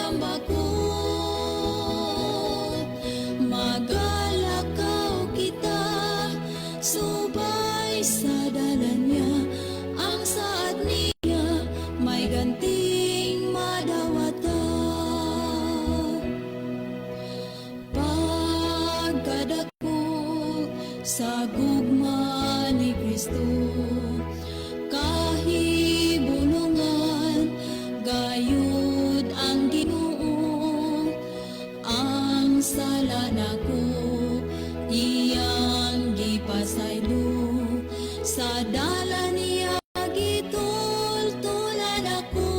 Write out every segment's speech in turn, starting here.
andam bakut, magalakaw kita, subay sa dalan niya, ang saad niya may ganting madawata. Pagkadako sa gugma ni Kristo, kahibulungan gayud ang Ginoo, ang sala nako iyang gipasaylo, sa dalan niya gitultulan ako.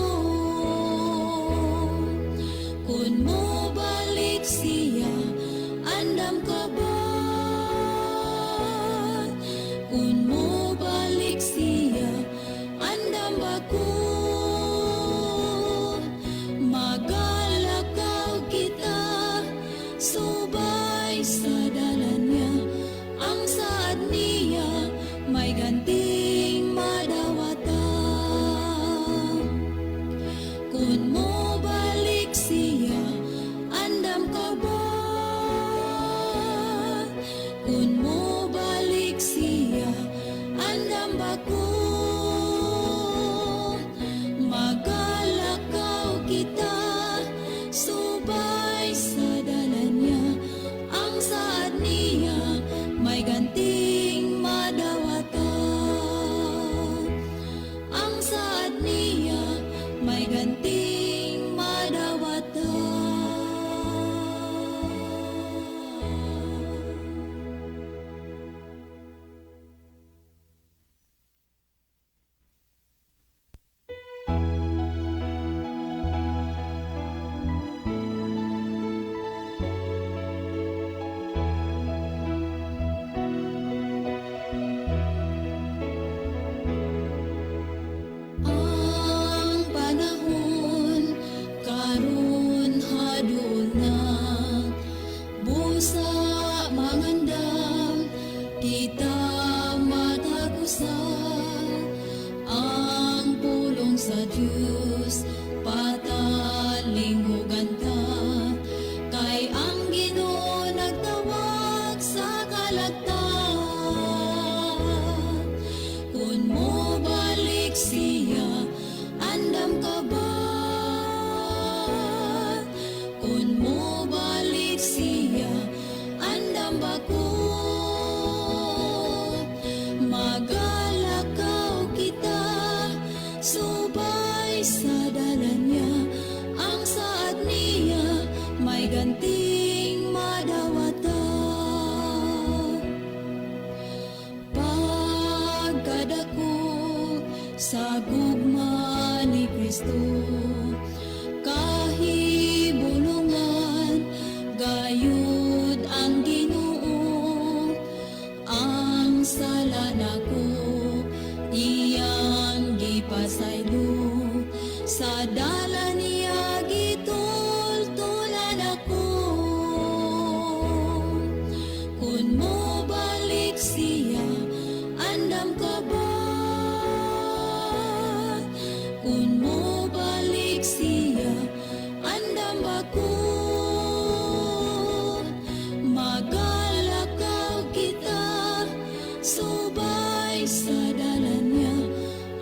Kun mo balik siya, andam ka ba? Kun mo balik siya, andam ba ko? Magalakaw kita, subay sa dalan niya, ang saad niya may ganting madawata. Kun mo balik siya, andam ka ba? Kun mo balik siya, andam ba ko? Magalakaw kita, subay sa dalan niya, ang saad niya may ganting madawata. Ang saad niya may ganting madawata. Ang panahon karon hadul na, busa mangandam kita matagusan, ang pulong sa Diyos patalinghugan ta, kay ang Ginoo nagtawag sa kalagtan. Kun mo balik siya, andam ka ba? Kun mo balik siya, andam ba ko? Magalakaw kita, subay sa dalan niya, ang saad niya may ganting madawata. Pagkadako sa gugma ni Kristo, kahibulungan gayud ang Ginoo, ang sala nako iyang gipasaylo, sa dalan niya gitultulan ako. Kun mo balik siya, andam ka ba? Kun mo balik siya, andam ba ko? Magalakaw kita, subay sa dalan niya,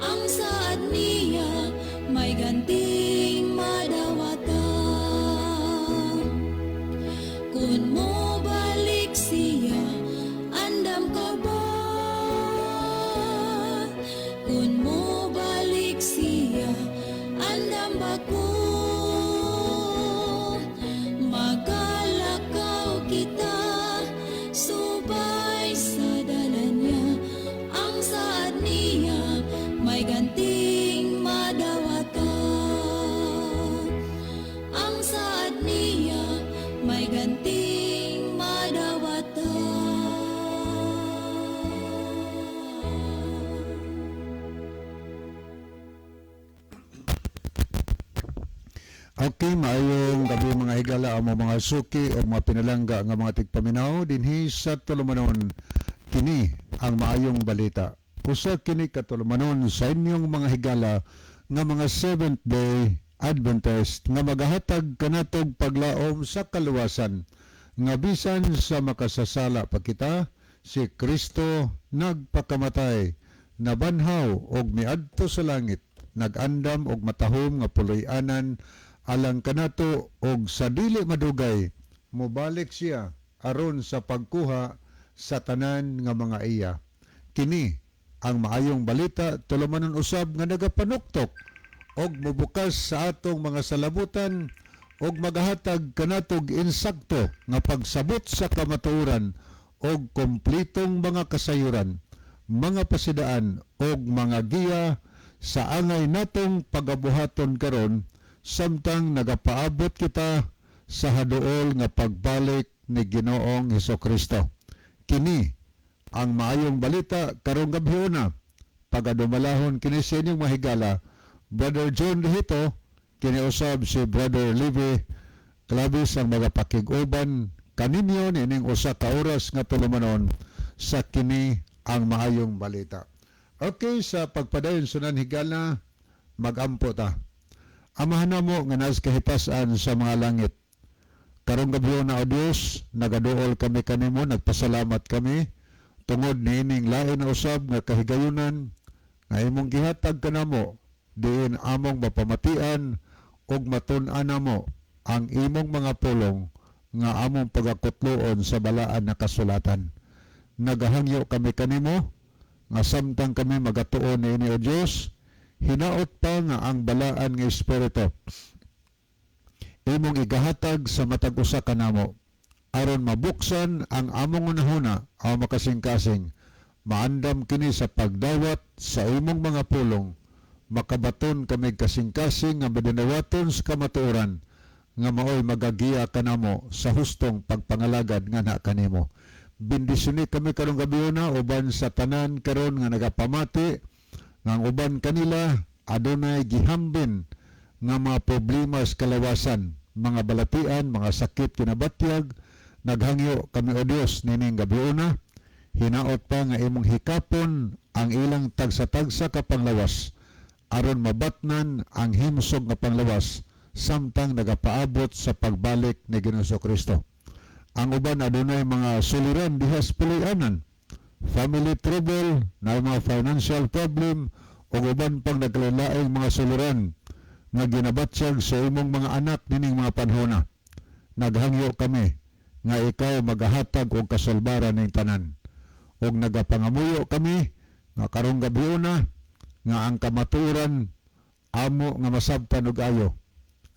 ang saad niya may ganting madawata. Kun mo balik siya, andam ka ba? Kun mo balik siya, andam ba ko? Magalakaw kita, subay sa dalan niya, ang saad niya may ganting madawata. Ang saad niya may ganting madawata. Okay, maayong gabi mga higala ang mga suki o mga pinalangga nga mga tigpaminaw dinhi sa tulumanon. Kini ang maayong balita. Usa kini katulumanon sa inyong mga higala nga mga Seventh Day Adventist nga magahatag kanatog paglaom sa kaluwasan nga bisan sa makasasala pa kita si Kristo nagpakamatay nabanhaw og miadto sa langit nagandam og matahom nga puloy-anan alang kanato og sa dili madugay mobalik siya aron sa pagkuha sa tanan nga mga iya. Kini ang maayong balita tulumanon usab nga nagapanuktok og mobukas sa atong mga salabutan og magahatag kanatog insakto nga pagsabot sa kamatuoran og kompletong mga kasayuran, mga pasidaan og mga giya sa angay natong pagabuhaton karon samtang nagapaabot kita sa haduol nga pagbalik ni Ginoong Hesukristo. Kini ang maayong balita karong gabhiuna pagadumalahon kini sa inyong mahigala Brother John Lihito, kiniusab si Brother Levi Clavis ang magapakig-uban kaninyo nining usa ka oras nga tulumanon sa kini ang maayong balita. Okay, sa pagpadayon sunan higala, magampo ta. Amahan mo nga nas kahipas-an sa mga langit. Karong gabi na o Dios, nagaduol kami kanimo, nagpasalamat kami tungod niining lain na usab nga kahigayunan nga imong gihatag kanamo diin among mapamatian ug matun-an namo ang imong mga pulong nga among pagakutloon sa balaan na kasulatan. Nagahangyo kami kanimo nga samtang kami magatuon niini o Dios, hinaot pa nga ang balaan nga espiritu imong igahatag sa matag usa kanamo aron mabuksan ang among unahuna o makasing-kasing maandam kini sa pagdawat sa imong mga pulong makabaton kami kasing-kasing nga madinawaton sa kamatuoran nga maoy magagiya kanamo sa hustong pagpangalagad nga na kanimo. Bendisyon kami karong gabi na uban sa tanan karon nga nagapamati nga uban kanila adunay gihambin nga mga problema sa kalawasan, mga balatian, mga sakit kinabatyag. Naghangyo kami o Dios nining gabi na hinaot pa nga imong hikapon ang ilang tagsa-tagsa ka panglawas aron mabatnan ang himsog nga panglawas samtang nagapaabot sa pagbalik ni Ginoong Kristo. Ang uban adunay mga suliran dihas puloy-anan, family trouble, na mga financial problem o uban pang nagkalaing mga suliran nga ginabatsyag sa imong mga anak nining mga panhona. Naghangyo kami nga ikaw magahatag og kasulbaran ning tanan. Og nagapangamuyo kami nga karong gabi na nga ang kamaturan amo nga masabtan og ayo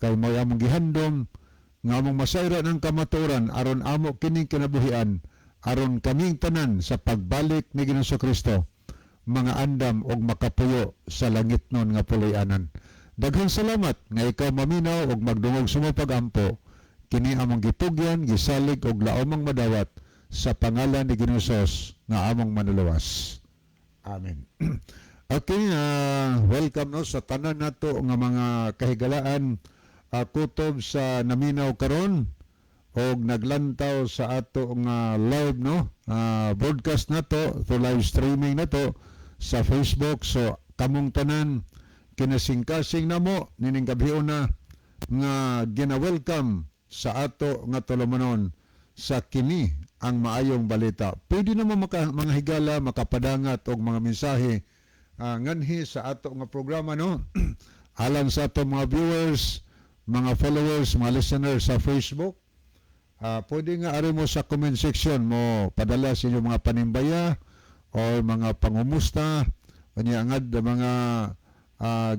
kay mao among gihandom nga among masayra ng kamaturan aron amo kining kinabuhian aron kaming tanan sa pagbalik ni Ginoong Kristo mga andam og makapuyo sa langitnon nga puloy-anan. Daghang salamat nga ikaw maminaw og magdungog sumo pagampo kini among gitugyan gisalig og laomang madawat sa pangalan ni Ginoong nga among manuluwas. Amen. Okay, welcome no sa tanan nato nga mga kahigalaan kutob sa naminaw karon og naglantaw sa ato nga live no broadcast nato to live streaming nato sa Facebook. So kamong tanan kinasing-kasing namo nining gabiuna nga gina-welcome sa ato nga tulumanon sa kini ang maayong balita. Pwede naman mga higala makapadangat og mga mensahe nganhi sa ato nga programa no alang sa ato mga viewers, mga followers, mga listeners sa Facebook. Pwede nga ari mo sa comment section mo padala sa inyong mga panimbaya o mga pangumusta kanya ngad mga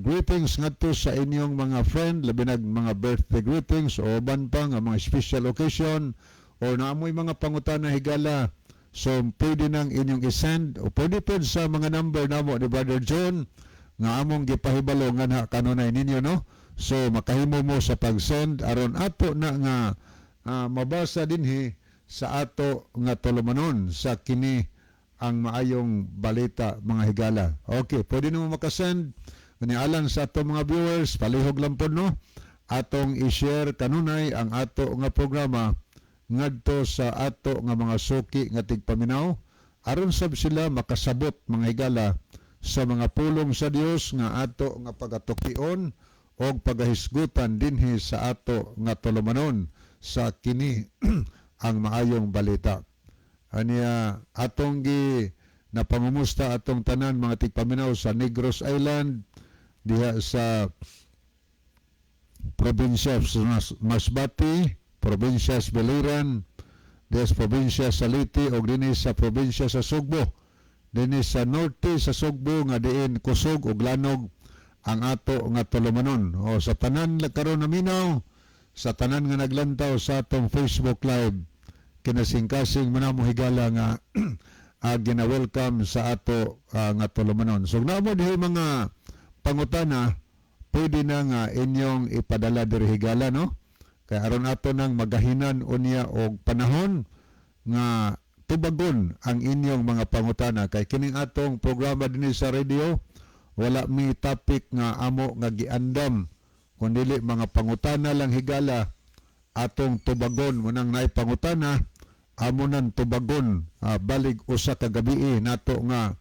greetings ngadto sa inyong mga friend, labi nag mga birthday greetings o uban pa nga mga special occasion o naamoy mga pangutana higala. So pwede nang inyong isend o pwede po sa mga number namo ni Brother John nga among gipahibalo nga na kanunay ninyo no. So makahimo mo sa pag-send aron ato na nga mabasa dinhi sa ato nga tulumanon sa kini ang maayong balita mga higala. Okay, pwede nimo makasend alang sa ato mga viewers, palihog lang po no atong i-share kanunay ang ato nga programa ngadto sa ato nga mga suki nga tigpaminaw aron sab sila makasabot mga higala sa mga pulong sa Dios nga ato nga pagatukion og pagahisgutan dinhi sa ato nga tulumanon sa kini ang maayong balita. Aniya atong gi napangumusta atong tanan mga tigpaminaw sa Negros Island diha sa probinsya sa Masbate, probinsya sa Biliran, des probinsya sa Liti o dinhi sa probinsya sa Sugbo. Dinhi sa norte sa Sugbo nga diin kusog ug lanog ang ato nga tulumanon. O sa tanan karon na minaw, sa tanan nga naglantaw sa atong Facebook Live, kinasingkasing manamo higala nga gina-welcome sa ato nga tulumanon. So namo dihi mga pangutana, pwede na nga inyong ipadala diri higala, no? Kaya aron ato nang magahinan unya og panahon nga tubagon ang inyong mga pangutana. Kay kining atong programa dinhi sa radio, wala mi topic nga amo nga giandam, kundili mga pangutana lang higala atong tubagon. Munang naay pangutana, amo nan tubagon balig usa ka gabi nato nga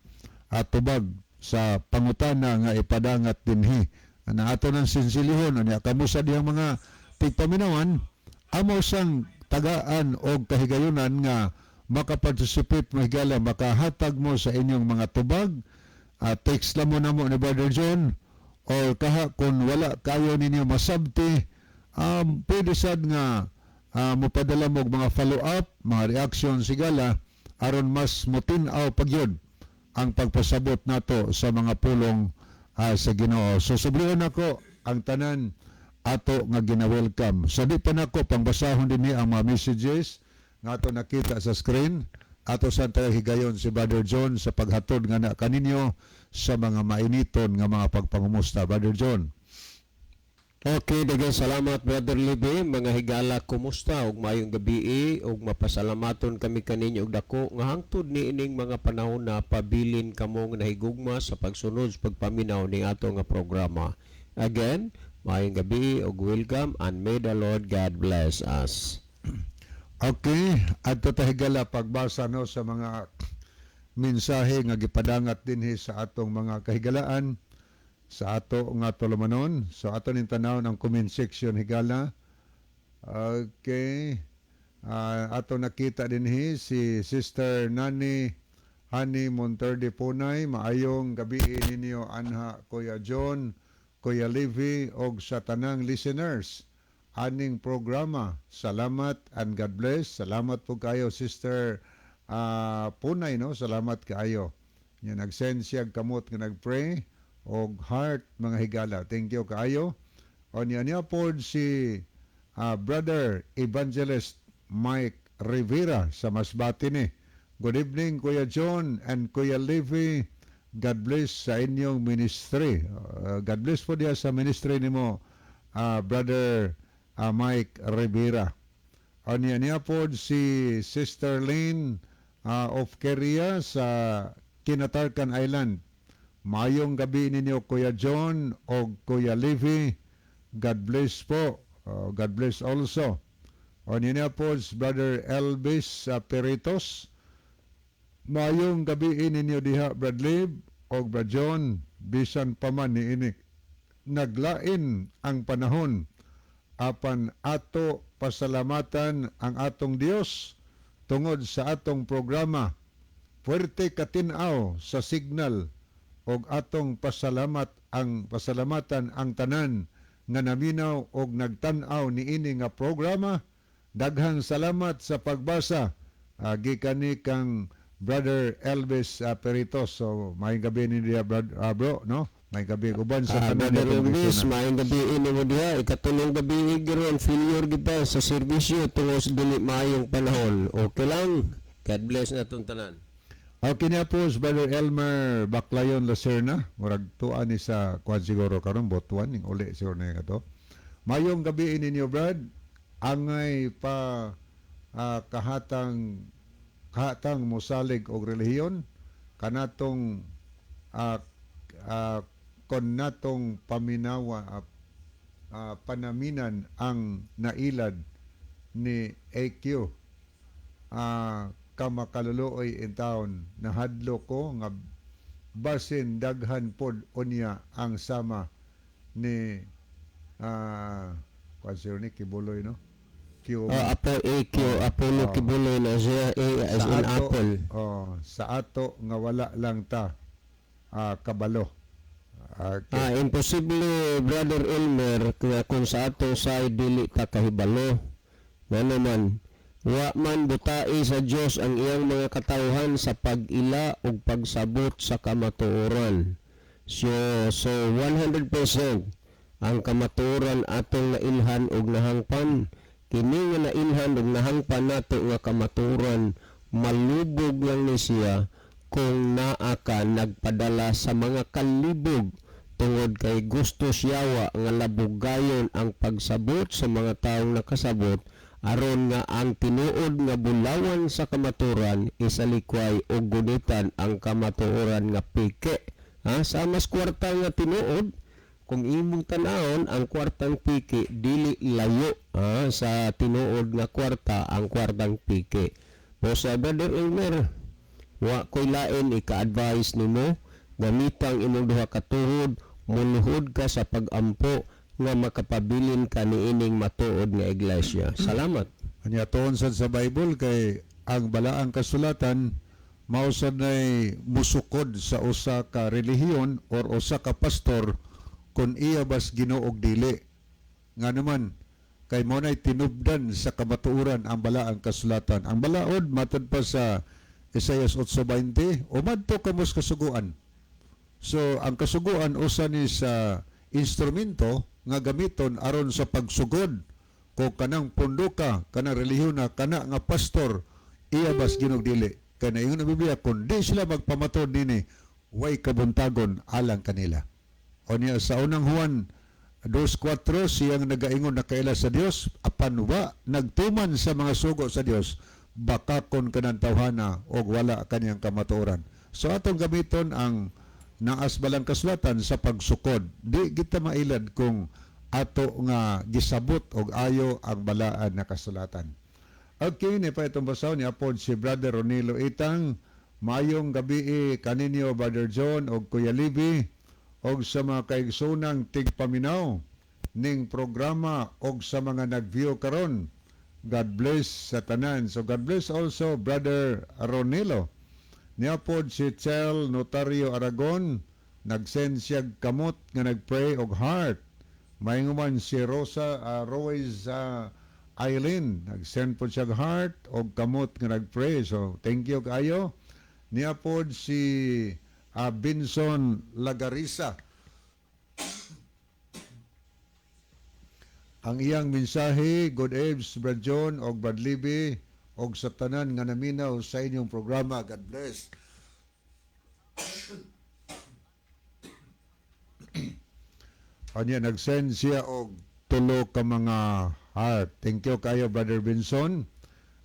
tubag sa pangutana nga ipadangat dinhi. Na ato nang sinsilihon unya kamusa diyang mga tigpaminawan, amo sang tagaan o kahigayunan nga makaparticipate mo higala, makahatag mo sa inyong mga tubag. Text lang mo na mo ni Brother John, o kaha kung wala kayo ninyo masabti, pwede sad nga mupadala mo mga follow-up, mga reaction sigala, aron mas mutinaw pagyod ang pagpasabot nato sa mga pulong sa Ginoo. So sublihan ako ang tanan ato nga gina-welcome. So di pa nako pangbasahon dinhi ang mga messages nga ato nakita sa screen. Ato sa higayon si Brother John sa paghatod nga na kaninyo sa mga mainiton nga mga pagpangumusta. Brother John. Okay, daghang salamat Brother Libby. Mga higala, kumusta? Ug mayong gabi ug mapasalamaton kami kaninyo og dako nga hangtod ni ining mga panahon na pabilin kamong nahigugma sa pagsunod sa pagpaminaw ning ato nga programa. Again, mayong gabi ug welcome and may the Lord God bless us. Okay, adto ta higala pagbasa no sa mga mensahe nga gipadangat dinhi sa atong mga kahigalaan sa ato nga tulumanon. So ato ning tanaw ng comment section higala. Okay. Ato nakita dinhi si Sister Nani Hani Monterde Punay. Maayong gabi ninyo anha Kuya John, Kuya Livy og sa tanang listeners aning programa. Salamat and God bless. Salamat po kayo Sister Punay, no? Salamat kayo. Nya nag-send siya kamot nga nag-pray og heart mga higala. Thank you kayo. O niya po si Brother Evangelist Mike Rivera sa Masbate ni. Good evening Kuya John and Kuya Livy. God bless sa inyong ministry. God bless po diya sa ministry nimo Brother Mike Rivera. O niya po si Sister Lynn of Keria sa Kinatarkan Island. Mayong gabi ninyo Kuya John o Kuya Livy. God bless po. God bless also. O niya po Brother Elvis Peritos. Mayong gabi ninyo diha Brad Liv o Brad John. Bisan pa man ni ini naglain ang panahon apan ato pasalamatan ang atong Dios tungod sa atong programa. Puwerte katinaw sa signal og atong pasalamatan ang tanan nga naminaw og nagtan-aw niini nga programa. Daghang salamat sa pagbasa gikan ni kang Brother Elvis Peritos. So may gabi ni dia bro, no? May gabi uban sa tanan Brother Elvis, ni mayong gabi mo diha. Ikatulong gabi giron failure kita sa serbisyo tungod sa dili maayong panahon. Okay lang. God bless na itong tanan. Okay na po, Brother Elmer Baclayon Lacerna. Murag tuan ni sa kwan siguro karon botuan ning uli siguro na ito. Mayong gabi ninyo, Brad. Angay pa kahatang mosalig og relihiyon kanatong kon natong paminawa panaminan ang nailad ni AQ kamakaluluoy in town. Nahadlo ko nga basin daghan pod unya ang sama ni Pansyo ni Kibuloy, no? Q. Apollo Kibuloy na siya, A as in apple. Sa ato nga wala lang ta kabalo. Okay. Imposible, Brother Elmer, kung sa ato sa dili ta kahibalo. Nga naman, wa man butai sa Dios ang iyang mga katawhan sa pag-ila ug pagsabot sa kamatuoran. So 100% ang kamatuoran atong nailhan ug nahangpan. Kini nga nailhan ug nahangpan nato nga kamatuoran, malubog lang ni siya kung naa ka nagpadala sa mga kalibog tungod kay gusto siyawa nga labugayon ang pagsabot sa mga taong nakasabot aron nga ang tinuod nga bulawan sa kamaturan isalikway o gunitan ang kamatuoran nga pike. Sa mas kwarta nga tinuod, kung imong tanawon ang kwartang pike dili layo sa tinuod nga kwarta ang kwartang pike. O sa Brother Elmer, wa ko'y lain ika-advise nimo gamitang imong duha ka tuhod, muluhod ka sa pag-ampo nga makapabilin ka niining matuod nga iglesia. Salamat. Anya tuon sad sa Bible kay ang balaang kasulatan mausad nay musukod sa usa ka relihiyon or usa ka pastor kung iya bas Ginoo og dili. Nga naman kay mo nay tinubdan sa kamatuoran ang balaang kasulatan. Ang balaod matod pa sa Isaias 8:20, umadto kamos kasuguan. So ang kasuguan usa ni sa instrumento nga gamiton aron sa pagsugod kung kanang pundo ka, kanang relihiyon na kana nga pastor iya bas Ginoo dili. Kaya na yung Biblia, kung di sila magpamatod nini, way kabuntagon alang kanila. O niya sa unang Juan 2:4, siyang nagaingon na kaila sa Dios, apan wa nagtuman sa mga sugo sa Dios, baka kon kanang tawhana o wala kaniyang kamatuoran. So atong gamiton ang naas balang kasulatan sa pagsukod. Di kita mailad kung ato nga gisabot og ayo ang balaan na kasulatan. Okay, ni pa itong basaw ni apod si Brother Ronilo Itang. Mayong gabi kaninyo Brother John og Kuya Libby og sa mga kaigsunang tigpaminaw ning programa og sa mga nag-view karon. God bless sa tanan. So God bless also Brother Ronilo. Niapod si Chel Notario Aragon, nag-send siya kamot nga nag-pray og heart. Mainguman si Royce Eileen, nag-send po siya heart og kamot nga nag-pray. So thank you kayo. Niapod si Binson Lagarisa. Ang iyang mensahe, Good Eves, Brad John og Brad Libby, og sa tanan nga naminaw sa inyong programa. God bless. Anya nag-send siya og tulo ka mga heart. Thank you kayo Brother Benson.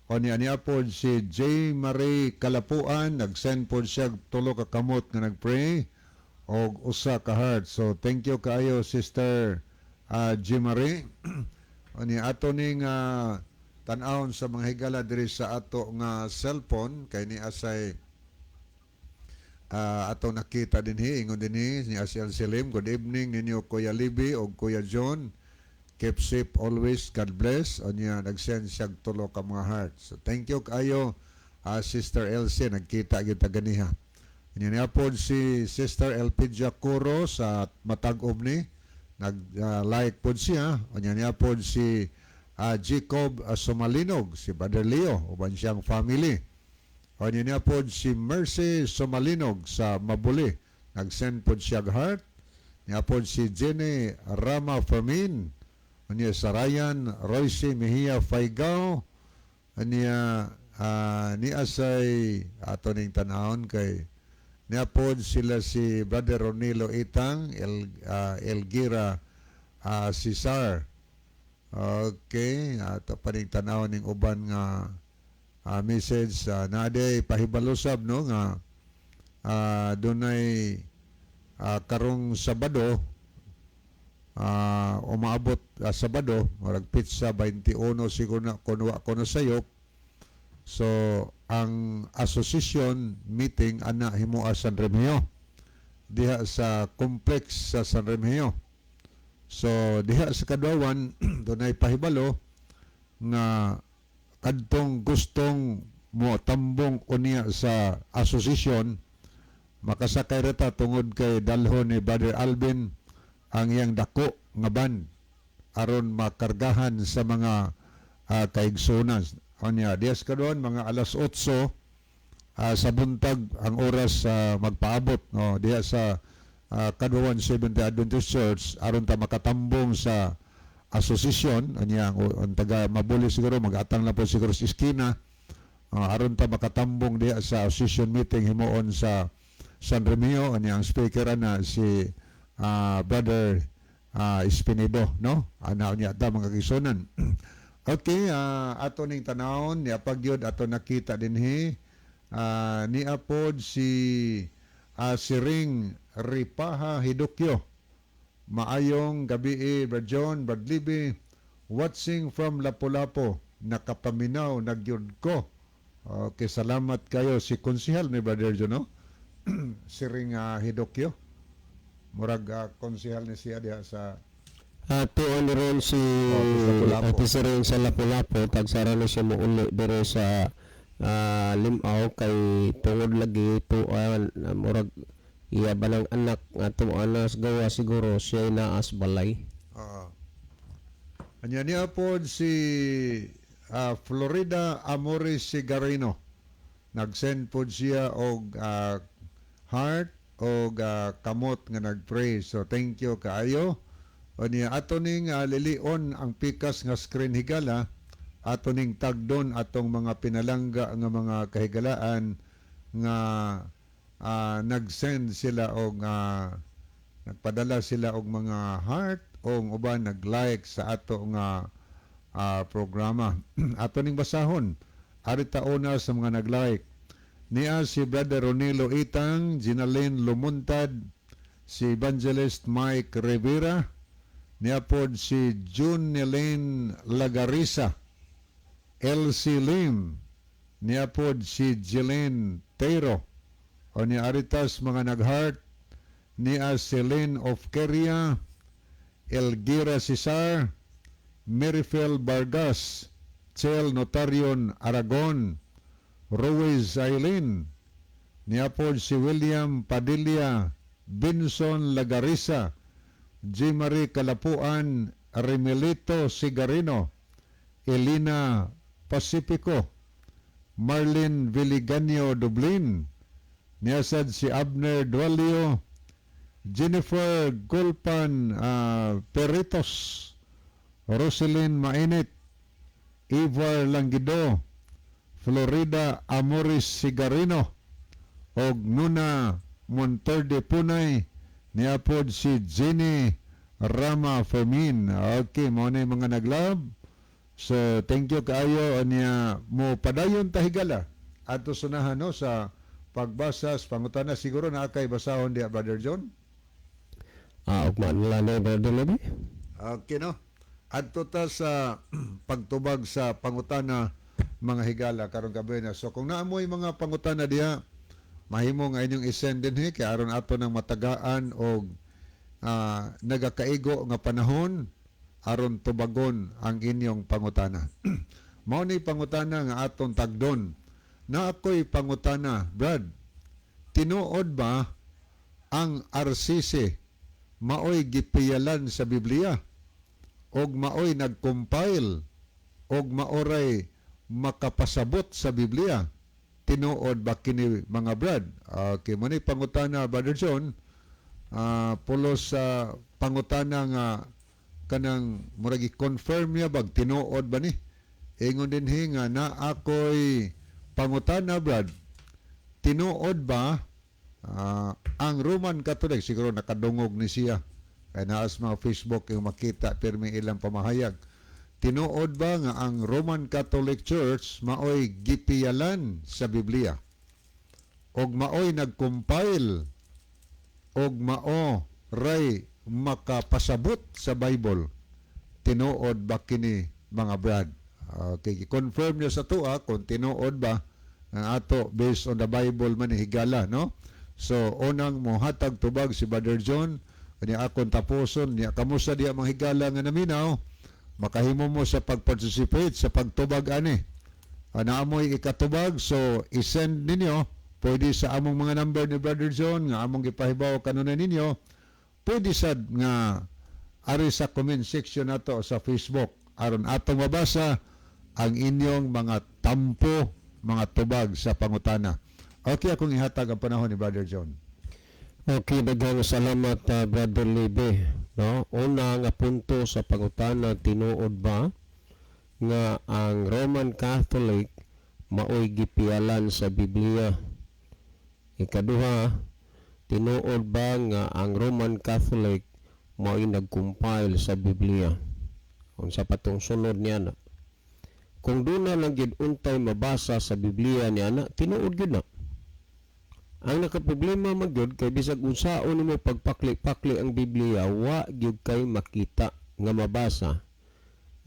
Anya niya po si J. Marie Kalapuan, nag-send po siya tulo ka kamot nga nag-pray og usa ka heart. So thank you kayo Sister J. Marie. Anya ato ning tan-awon sa mga higala diri sa ato nga cellphone kay ni asay ato nakita dinhi ingon dinhi ni Asiel Selim. Good evening ninyo Kuya Libby o Kuya John. Keep safe always. God bless. O niya nag-send siya tulo ka mga heart. So thank you kayo Sister Elsie, nagkita kita ganiha. Niya po si Sister Elpidia Curo sa matag-ob ni nag-like po siya. O niya po si Jacob Somalinog, si Brother Leo, uban siyang family. O niya po si Mercy Somalinog sa Mabuli, nag-send po siya heart. Niya po si Jenny Rama Fermin, o niya sa Ryan Royce Mejia Faigao, o niya ni asay ato ning tanahon kay niya po sila si Brother Ronilo Itang, Elgira Cesar. Okay, ato pa ning tanaw ning uban nga message naday pahibalusab no nga dunay karong Sabado umaabot Sabado murag pizza 21 siguro na kuno sayop. So ang association meeting ana himua San Remigio diha sa complex sa San Remigio. So diha sa Kadawan dunay pahibalo nga kadtong gustong mo tambong unya sa asosasyon makasakay rata tungod kay dalhon ni Brother Alvin ang iyang dako nga ban aron makargahan sa mga kaigsunan. Anya dias kadon mga alas 8 sa buntag ang oras magpaabot no diha sa Kadawan Seventh Day Adventist Church aron ta makatambong sa asosasyon anya ang taga mabuli siguro magatang na po siguro sa iskina aron ta makatambong diha sa association meeting himuon sa San Remio anya ang speaker na si Brother Espinido no ana niya ta mga kigsunan. Okay, ato ning tanawon niya pagyod ato nakita dinhi ni apod si Siring Ripaha Hidukyo. Maayong gabi Brad John, Brad Libby, watching from Lapu-Lapu, nakapaminaw nagyud ko. Okay, salamat kayo si konsehal ni Brother John, no? Siring Hidukyo. Murag konsehal ni siya diha sa tuon ron si Lapu-Lapu. Ate rin sa Lapu-Lapu tagsara na siya muuli dire sa Limaw kay tungod lagi tuan murag iya balang anak nga tuanas gawa siguro siya naas balay. Anya niya po si Florida Amores Sigarino. Nag-send po siya og heart og kamot nga nag-pray. So thank you kaayo. O niya ato ning lilion ang pikas nga screen higala ato ning tagdon atong mga pinalangga nga mga kahigalaan nga nag-send sila og nagpadala sila og mga heart o uban nag-like sa ato nga programa. Ato ning basahon ari tauna sa mga nag-like niya si Brother Ronilo Itang, Ginalyn Lumuntad, si Evangelist Mike Rivera, niya pod si June Elaine Lagarisa, Elsie Lim, niya pod si Jillian Teiro, o niya aritas mga nag-heart, niya Celine of Keria, Elgira Cesar, Merifel Vargas, Chel Notarion Aragon, Ruiz Aileen, niya pod si William Padilla, Binson Lagarisa, G. Marie Kalapuan, Remelito Sigarino, Elina Pacifico, Marlene Villiganio Dublin, niyasad si Abner Dualio, Jennifer Gulpan Peritos, Roselyn Mainit, Ivar Langido, Florida Amoris Sigarino, og Nuna Monterde Punay, niya pod si Jenny Rama Fermin. Okay, mo na mga naglab. So, thank you kaayo niya mo padayon tahigala ato sunahan no sa pagbasa sa pangutana. Siguro na kay basahon diya Brother John. Ugma nila na Brother Libby. Okay no. Adto ta sa pagtubag sa pangutana mga higala karong gabi na. So kung naamoy mga pangutana diha mahimo nga inyong isend din kay aron ato nang matagaan og nagakaigo nga panahon aron tubagon ang inyong pangutana. Mao ni pangutana nga aton tagdon. Na ako'y pangutana, Brad. Tinuod ba ang RCC maoy gipiyalan sa Biblia og maoy nagcompile og maoray makapasabot sa Biblia? Tinuod ba kini mga Brad? Okay, mo ni pangutana Brother John, pulos sa pangutana nga kanang murag i-confirm niya bag tinuod ba ni? Ingon din nga na ako'y pangutana Brad, tinuod ba ang Roman Catholic, siguro nakadungog ni siya kaya naas mga Facebook yung makita pirmi ilang pamahayag. Tinuod ba nga ang Roman Catholic Church maoy gipiyalan sa Biblia og maoy nagcompile og mao ray makapasabot sa Bible? Tinuod ba kini mga Brad? Okay, confirm niyo sa tuwa kung tinuod ba ang ato based on the Bible man higala, no? So unang mohatag tubag si Brother John kani akon tapuson niya kamusta diya mga higala nga naminaw makahimo mo sa pag-participate sa pagtubag ani. Naamoy ikatubag, so isend ninyo pwede sa among mga number ni Brother John nga among gipahibaw kanunay ninyo, pwede sad nga ari sa comment section nato sa Facebook aron atong mabasa ang inyong mga tampo, mga tubag sa pangutana. Okay, akong ihatag ang panahon ni Brother John. Okay, daghang salamat Brother Libe. No? Una nga punto sa pangutana, tinuod ba nga ang Roman Catholic maoy gipialan sa Biblia? Ikaduha, tinuod ba nga ang Roman Catholic maoy nag-compile sa Biblia? Unsa pa tong sunod niya na? Kung doon na lang gid untay mabasa sa Biblia niya na, tinuod gyud na. Ang nakaproblema magyud kay bisag unsaon nimo pagpakli-pakli ang Biblia, wa gyud kay makita nga mabasa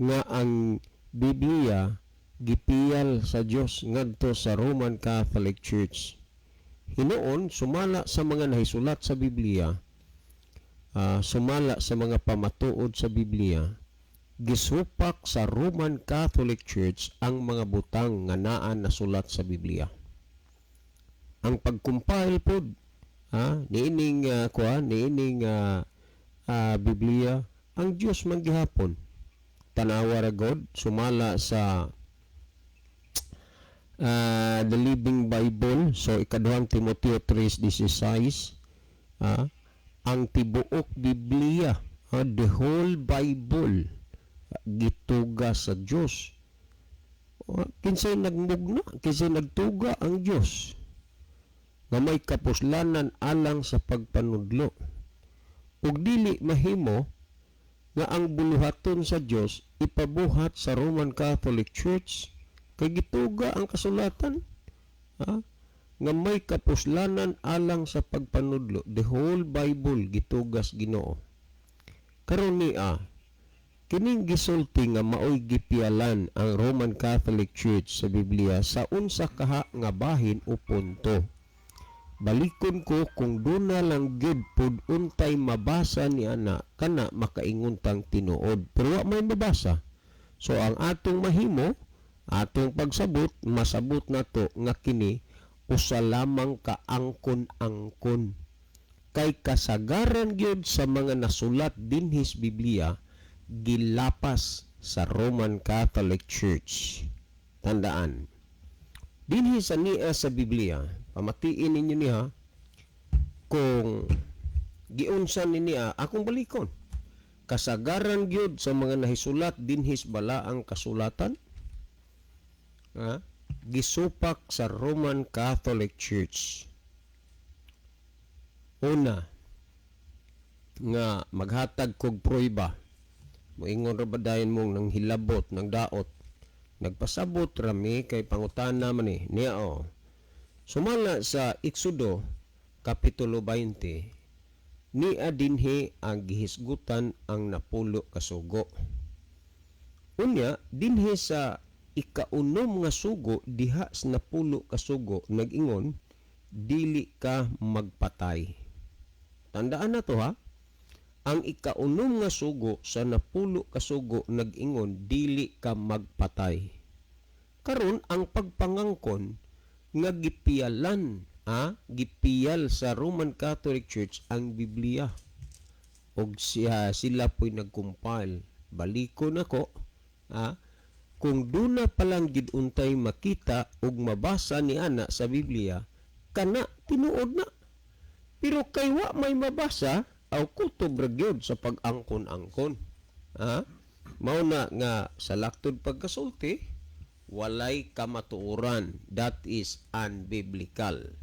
nga ang Biblia gipiyal sa Dios ngadto sa Roman Catholic Church. Hinuon sumala sa mga nahisulat sa Biblia, sumala sa mga pamatuod sa Biblia, gisupak sa Roman Catholic Church ang mga butang nga naa nasulat sa Biblia. Ang pag-compile pod niining Biblia ang Dios man gihapon. Tanawa ra God sumala sa the Living Bible, so ikaduhang Timoteo 3:16, ang tibuok Biblia, the whole Bible gituga sa Dios. Kinsay nagmugna, kinsay nagtuga ang Dios nga may kapuslanan alang sa pagpanudlo. Ug dili mahimo nga ang buluhaton sa Dios ipabuhat sa Roman Catholic Church kay gituga ang kasulatan nga may kapuslanan alang sa pagpanudlo. The whole Bible gitugas Ginoo. Karon niya kining gisulti nga maoy gipialan ang Roman Catholic Church sa Biblia sa unsa kaha nga bahin o punto. Balikon ko kung doon na lang gid pud untay mabasa ni ana kana makainguntang tinuod, pero wa may mabasa. So ang atong mahimo, atong pagsabot, masabot nato nga kini usa lamang ka angkon-angkon. Kay kasagaran gyud sa mga nasulat dinhis Biblia gilapas sa Roman Catholic Church. Tandaan, dinhis niya sa Biblia, pamatiin ninyo niya kung giunsan niya akong balikon. Kasagaran gyud sa mga nahisulat dinhis bala ang kasulatan gisupak sa Roman Catholic Church. Una nga maghatag kog prueba, moingon ra ba dayon mong nang hilabot ng daot, nagpasabot rami kay pangutana man niya sumala sa Exodo Kapitulo 20, niya dinhi ang gihisgutan ang napulo ka sugo. Unya, dinhi sa ikaunom nga sugo diha sa napulo ka sugo nag-ingon, dili ka magpatay. Tandaan na to ang ikaunom nga sugo sa napulo ka sugo nag-ingon, dili ka magpatay. Karon ang pagpangangkon nga gipialan, gipiyal sa Roman Catholic Church ang Biblia. Og sila po'y nag-compile. Balikon ako, kung duna palang giduntay makita og mabasa ni ana sa Biblia, kana tinuod na. Pero kay wa may mabasa, aw kutob ra gyud sa pag-angkon-angkon. Mao na nga sa laktod pagkasulti, walay kamatuoran, that is unbiblical.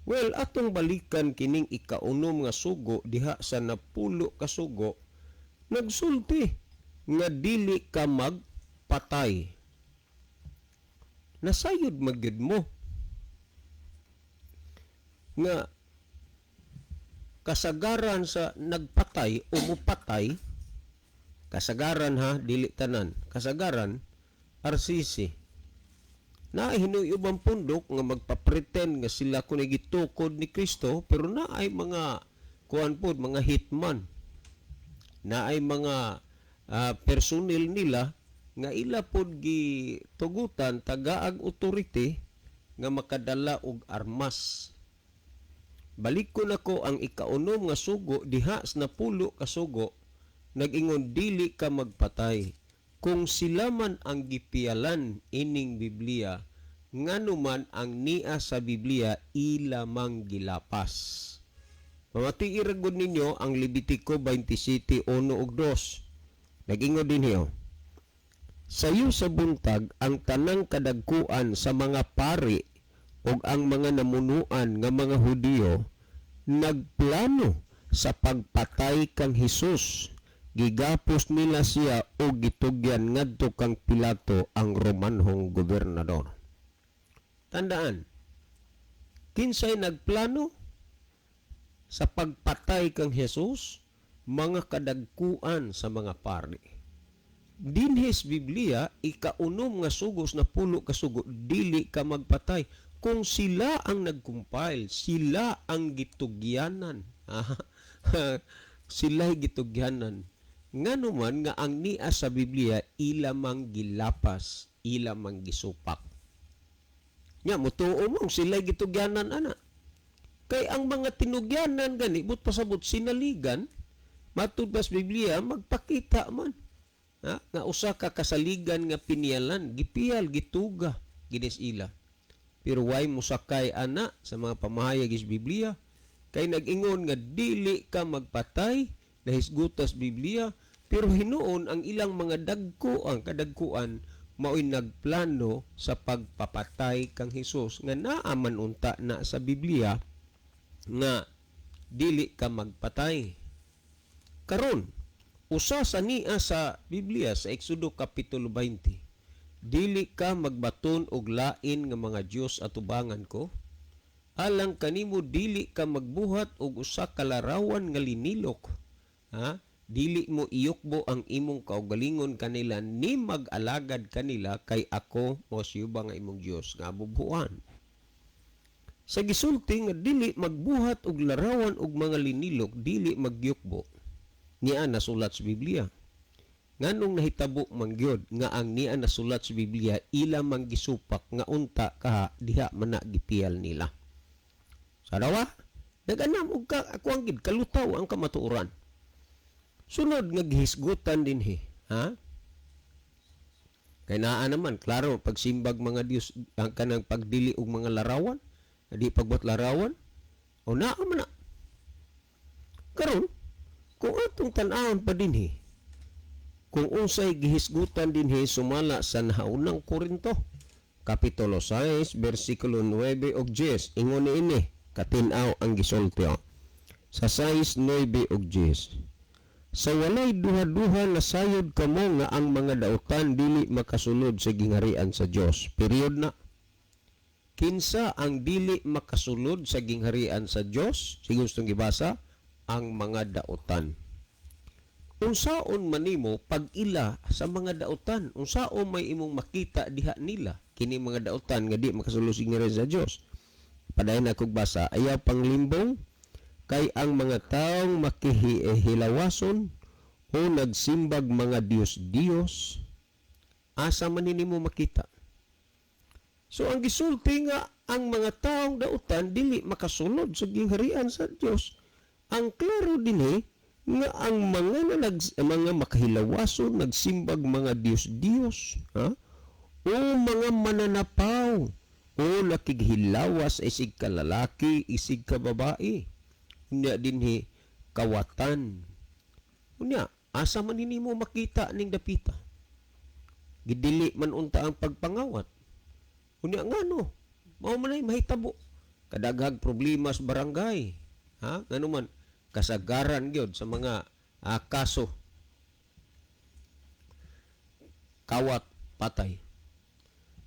Well, atong balikan kining ikaunom nga sugo diha sa napulo ka sugo, nagsulti nga dili ka magpatay. Nasayod magyud mo nga kasagaran sa nagpatay o mupatay, kasagaran dili tanan, kasagaran RCC na hinuyubang pundok nga magpa-pretend nga sila kunay gitukod ni Kristo, pero na ay mga kuan pod mga hitman na ay mga personnel nila nga ila pod gitugutan tagaag authority nga makadala og armas. Balik ko nako ang ikaunom nga sugo diha sa 10 ka sugo nag-ingon dili ka magpatay. Kung sila man ang gipialan ining Biblia, nganuman ang niya sa Biblia ilamang gilapas. Mamati iragod ninyo ang Levitico 27:1 ug 2. Nag-ingon din niyo, sayo sa buntag ang tanang kadagkuan sa mga pari ug ang mga namunuan nga mga Hudiyo nagplano sa pagpatay kang Hesus. Gigapos nila siya o gitugyan ngadto kang Pilato ang Romanhong gobernador. Tandaan, kinsay nagplano sa pagpatay kang Hesus? Mga kadagkuan sa mga pari. Dinhes Biblia, ikaunom nga sugos na 10 ka sugo, dili ka magpatay. Kung sila ang nag-compile, sila ang gitugyanan. Sila'y gitugyanan. Nganuman nga ang niya sa Biblia, ilamang gilapas, ilamang gisupak. Nya, mutuo mong sila'y gitugyanan, ana. Kay ang mga tinugyanan gani, but pasabot sinaligan, matubas Biblia, magpakita man. Nga usa ka kasaligan nga pinialan, gipiyal, gituga, ginis ila. Pero way musakay ana sa mga pamahayag is Biblia, kay nag-ingon nga dili ka magpatay, nahisgutas Biblia, pero hinuon ang ilang mga dagkuan, kadagkuan, mao'y nagplano sa pagpapatay kang Hesus, nga naaman unta na sa Biblia, nga dili ka magpatay. Karon, usa sa niya sa Biblia sa Exodo Kapitulo 20, dili ka magbaton og lain nga mga Dios atubangan ko, alang kanimo dili ka magbuhat og usa ka larawan nga linilok. Dili mo iyukbo ang imong kaugalingon kanila ni mag-alagad kanila kay ako mo siyuba nga imong Dios nga bubuan. Sa gisulti nga dili magbuhat og larawan og mga linilok, dili magyukbo. Niya nasulat sa Biblia. Nganong nahitabo man gyud nga ang niya nasulat sa Biblia ila man gisupak nga unta kaha diha man na gipiyal nila. Sa dawa, nag-anam og ka ako ang gid kalutaw ang kamatuoran. Sunod nga gihisgutan dinhi, Kay naa naman klaro pagsimbag mga Dios ang kanang pagdili og mga larawan, di pagbuat larawan, o naa man na. Karon, kung atong tan-awon pa dinhi, kung unsay gihisgutan dinhi sumala sa nahaunang Korinto, Kapitulo 6, versikulo 9 ug 10, ingon ini, katin-aw ang gisulti. Sa 6, 9 ug 10. Sa walay duha-duha na sayod kamo nga ang mga dautan dili makasulod sa gingharian sa Dios. Period na. Kinsa ang dili makasulod sa gingharian sa Dios? Sige gustong gibasa, ang mga dautan. Unsaon manimo pag-ila sa mga dautan? Unsaon may imong makita diha nila? Kini mga dautan nga di makasulod sa gingharian sa Dios. Padayon akong basa, ayaw panglimbong, kay ang mga taong makihilawason o nagsimbag mga Diyos-Diyos, asa man nimo makita. So ang gisulti nga ang mga taong dautan dili makasulod sa gingharian sa Dios. Ang klaro dinhi nga ang mga makahilawason nagsimbag mga Diyos-Diyos, o mga mananapaw o nakighilawas isig ka lalaki, isig ka babae. Unya dinhi kawatan. Unya, asa man nimo makita ning dapita? Gidili man unta ang pagpangawat. Unya ngano? Mao man ay mahitabo. Kadaghag problema sa barangay. Ngano man kasagaran gyud sa mga kaso. Kawat patay.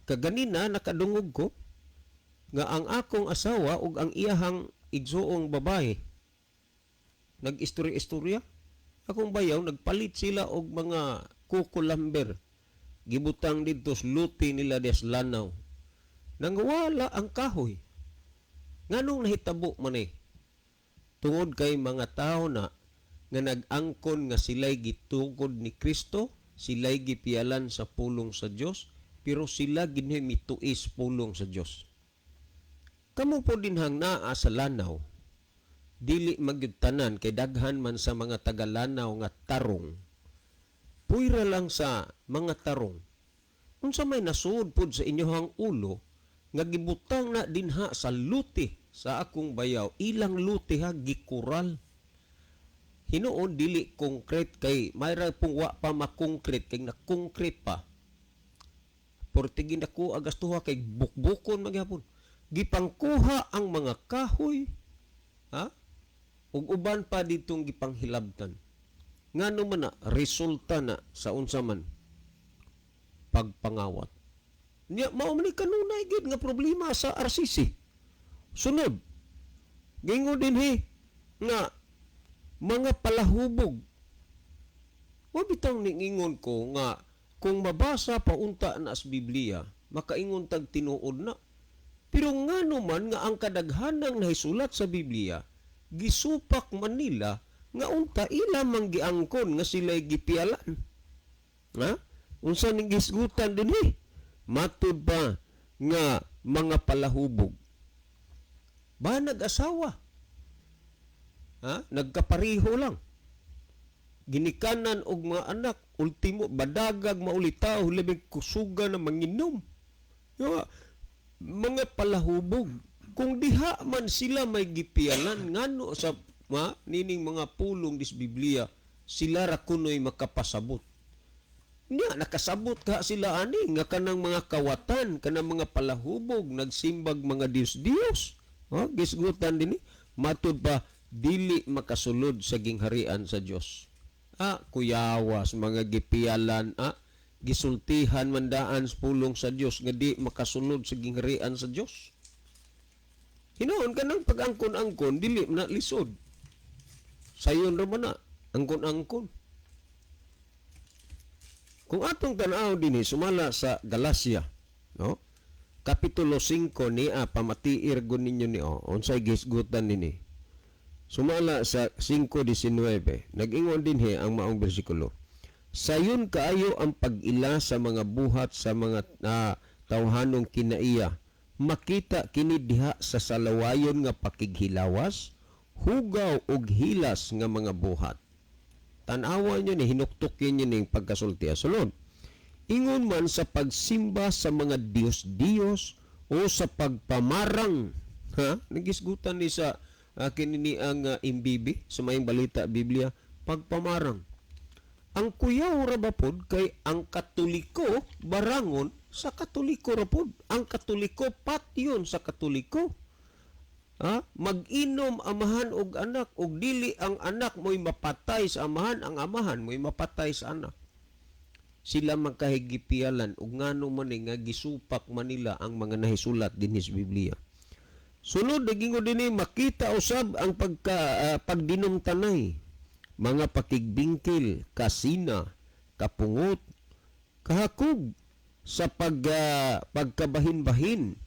Kaganina nakadungog ko nga ang akong asawa ug ang iyahang igsuong babae nag-istorya-istorya. Akong bayaw, nagpalit sila og mga kukulamber. Gibutang dito luti nila des lanaw. Nangwala ang kahoy. Nganong nahitabo man eh? tungod kay mga tao na nga nag-angkon nga sila'y gitukod ni Kristo, sila'y gipialan sa pulong sa Dios, pero sila ginhi mituis pulong sa Dios. Kamo po din hang naa sa lanaw, dili magyud tanan kay daghan man sa mga tagalanaw nga tarong. Puyra lang sa mga tarong. Unsa may nasuod pod sa inyohang ulo nga gibutang na dinha sa luti sa akong bayaw, ilang luti ha gikural. Hinuon dili concrete kay mayra pong wa pa makongkrete kay na concrete pa. Portigin ako agastuha kay bukbukon magyapon. Gipangkuha ang mga kahoy, ha? Ug uban pa ditong gipanghilabtan. Ngano man na resulta na sa unsa man pagpangawat. Nya mao man ni kanunay gid nga problema sa RCC. Sunod. Gingo dinhi nga mga palahubog. Wa bitang ningingon ko nga kung mabasa pa unta na sa Biblia, makaingon tag tinuod na. Pero ngano man nga ang kadaghanang nahisulat sa Biblia, gisupak man nila nga unta ila mang giangkon nga sila'y gipialan. Ha? Unsa ning gisgutan dinhi? Matud pa nga mga palahubog. Ba nag-asawa? Ha? Nagkapariho lang. Ginikanan og mga anak, ultimo badagag maulitaw labing kusuga na manginom. Yo, mga palahubog. Kung diha man sila may gipialan ngano sa nining mga pulong dis Biblia, sila ra kunoy makapasabot. Nya nakasabot ka sila ani nga kanang mga kawatan, kanang mga palahubog, nagsimbag mga Dios. Gisgutan dinhi matud pa dili makasulod sa gingharian sa Dios. Kuyawas mga gipialan, gisultihan mandaan sa pulong sa Dios nga di makasunod sa gingharian sa Dios. Hinoon kanang pag-angkon-angkon dili na lisod. Sayon ra man na angkon-angkon. Kung atong tan-aw dinhi sumala sa Galacia, no? Kapitulo 5 niya pamatiir gun ninyo ni unsay gisgutan nini. Sumala sa 5:19, nag-ingon dinhi ang maong bersikulo. Sayon kaayo ang pag-ila sa mga buhat sa mga tawhanong kinaiya. Makita kini diha sa salawayon nga pakighilawas, hugaw ug hilas nga mga buhat. Tanawa nyo ni, hinuktukin nyo ning pagkasulti. Sulod, ingon man sa pagsimba sa mga Diyos-Diyos o sa pagpamarang, nagisgutan ni sa kinini ang imbibi sa mayong balita Biblia, pagpamarang. Ang kuyaw rabapod kay ang Katoliko barangon sa Katoliko rapod. Ang Katoliko patyon sa Katoliko. Mag-inom amahan og anak og dili ang anak mo'y mapatay sa amahan, ang amahan mo'y mapatay sa anak. Sila magkahigipialan og ngano man nga gisupak manila ang mga nahisulat dinhi sa Biblia. Sunod gingo dinhi makita usab ang pagdinumtanay, mga pakigbingkil, kasina, kapungot, kahakog sa pagkabahin-bahin,